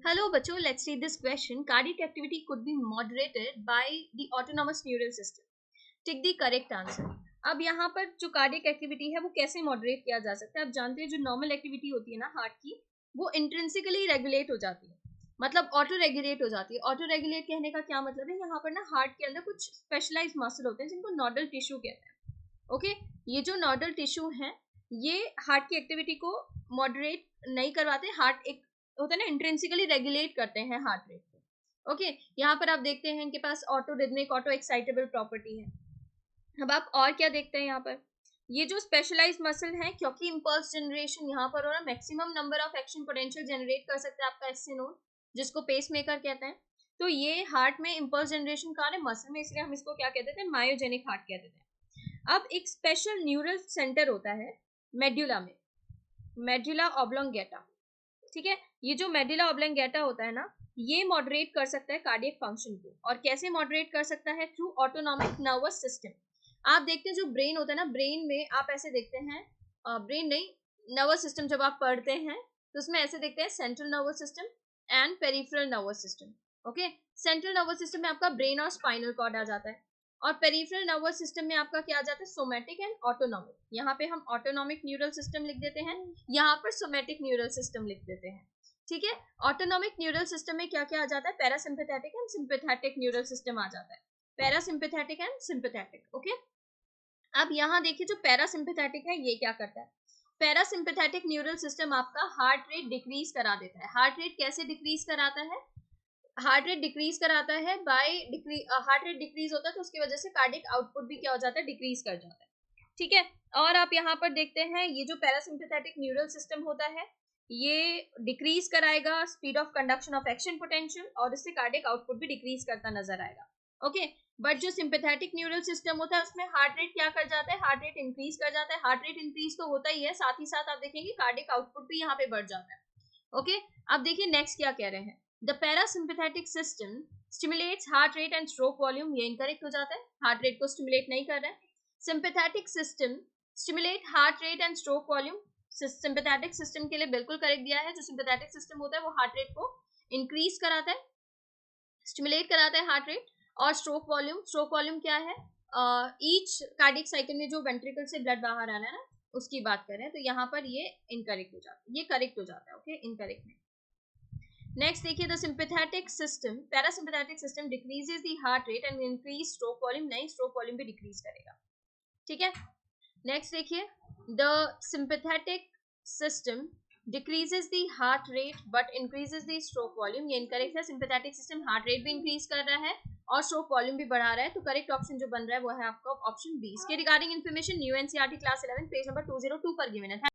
Hello बच्चों, let's read this question. Cardiac activity could be moderated by the autonomous neural system. Tick the correct answer. अब यहाँ पर जो cardiac activity है वो कैसे मॉडरेट किया जा सकता है? आप जानते हैं जो नॉर्मल एक्टिविटी होती है ना हार्ट की, वो इंट्रिंसिकली रेगुलेट हो जाती है, मतलब ऑटो रेगुलेट हो जाती है. ऑटो रेगुलेट कहने का क्या मतलब है? यहाँ पर ना हार्ट के अंदर कुछ स्पेशलाइज मसल होते हैं जिनको नोडल टिश्यू कहते हैं. ओके, ये जो नोडल टिश्यू है ये हार्ट की एक्टिविटी को मॉडरेट नहीं करवाते. हार्ट एक होता है ना, इंट्रिंसिकली रेगुलेट करते हैं हार्ट रेट को. ओके, यहाँ पर आप देखते हैं इनके पास auto rhythmic auto excitable property है. अब आप और क्या देखते हैं यहाँ पर, ये जो स्पेशलाइज मसल है, क्योंकि इंपल्स जनरेशन यहाँ पर हो रहा है, maximum number of action potential generate कर सकते हैं आपका एससी नोड, जिसको पेस मेकर कहते हैं. तो ये हार्ट में इंपल्स जनरेशन का है मसल में, इसलिए हम इसको क्या कहते थे? मायोजेनिक हार्ट कहते थे. अब एक स्पेशल न्यूरल सेंटर होता है मेड्यूला में, मेड्यूला ऑब्लोंगेटा. ठीक है, ये जो मेडुला ऑब्लोंगेटा होता है ना, ये मॉडरेट कर सकता है कार्डियक फंक्शन को. और कैसे मॉडरेट कर सकता है? Through autonomic nervous system. आप देखते हैं जो ब्रेन होता है ना, ब्रेन में आप ऐसे देखते हैं, ब्रेन नहीं, नर्वस सिस्टम जब आप पढ़ते हैं तो उसमें ऐसे देखते हैं central nervous system and peripheral nervous system. Okay, central nervous system में आपका ब्रेन और स्पाइनल कॉर्ड आ जाता है, और पेरिफेरल नर्वस सिस्टम में आपका क्या आ जाता है? Somatic and autonomic. यहाँ पे हम ऑटोनॉमिक न्यूरल सिस्टम लिख देते हैं, यहाँ पर सोमैटिक न्यूरल सिस्टम लिख देते हैं. ठीक है, ऑटोनॉमिक न्यूरल सिस्टम में क्या क्या आ जाता है? Parasympathetic and sympathetic neural system आ जाता है. Parasympathetic and sympathetic. ओके, अब यहाँ देखिए जो पैरासिम्पैथेटिक है ये क्या करता है? पैरासिम्पैथेटिक न्यूरल सिस्टम आपका हार्ट रेट डिक्रीज करा देता है. हार्ट रेट कैसे डिक्रीज कराता है? हार्ट रेट डिक्रीज कराता है बाय हार्ट रेट डिक्रीज होता है तो उसकी वजह से कार्डियक आउटपुट भी क्या हो जाता है? डिक्रीज कर जाता है. ठीक है, और आप यहाँ पर देखते हैं ये जो पैरासिम्पैथेटिक न्यूरल सिस्टम होता है ये डिक्रीज कराएगा speed of conduction of action potential, और इससे कार्डियक आउटपुट भी डिक्रीज करता नजर आएगा. ओके, बट जो सिंपैथेटिक न्यूरल सिस्टम होता है उसमें हार्ट रेट क्या कर जाता है? हार्ट रेट इंक्रीज कर जाता है. हार्ट रेट इंक्रीज तो होता ही है, साथ ही साथ आप देखेंगे कार्डियक आउटपुट भी यहाँ पे बढ़ जाता है. ओके, अब देखिए नेक्स्ट क्या कह रहे हैं. The parasympathetic system stimulates heart rate and stroke volume. ये इनकरेक्ट हो जाता है, हार्ट रेट को स्टिमुलेट नहीं कर रहा है. Sympathetic system stimulate heart rate and stroke volume. Sympathetic system के लिए बिल्कुल करेक्ट दिया है. जो सिंपैथेटिक सिस्टम होता है वो हार्ट रेट को इंक्रीज कराता है, स्टिमुलेट कराता है हार्ट रेट. और स्ट्रोक वॉल्यूम, स्ट्रोक वॉल्यूम क्या है? ईच कार्डियक साइकिल में जो वेंट्रिकल से ब्लड बाहर आना है ना, उसकी बात कर रहे हैं. तो यहाँ पर ये इनकरेक्ट हो जाता है, ये करेक्ट हो जाता है. ओके, इनकरेक्ट नहीं. नेक्स्ट देखिए, the sympathetic system, parasympathetic system decreases the heart rate and increase stroke volume. नहीं, स्ट्रोक वॉल्यूम भी डिक्रीज करेगा. ठीक है, नेक्स्ट देखिए, the sympathetic system decreases the heart rate but increases the stroke volume. ये incorrect है. Sympathetic system heart rate भी increase कर रहा है और स्ट्रोक वॉल्यूम भी बढ़ा रहा है. तो करेक्ट ऑप्शन जो बन रहा है वो है आपका ऑप्शन बी. इसके regarding information new NCERT class 11 page number 202 पर गिवन है.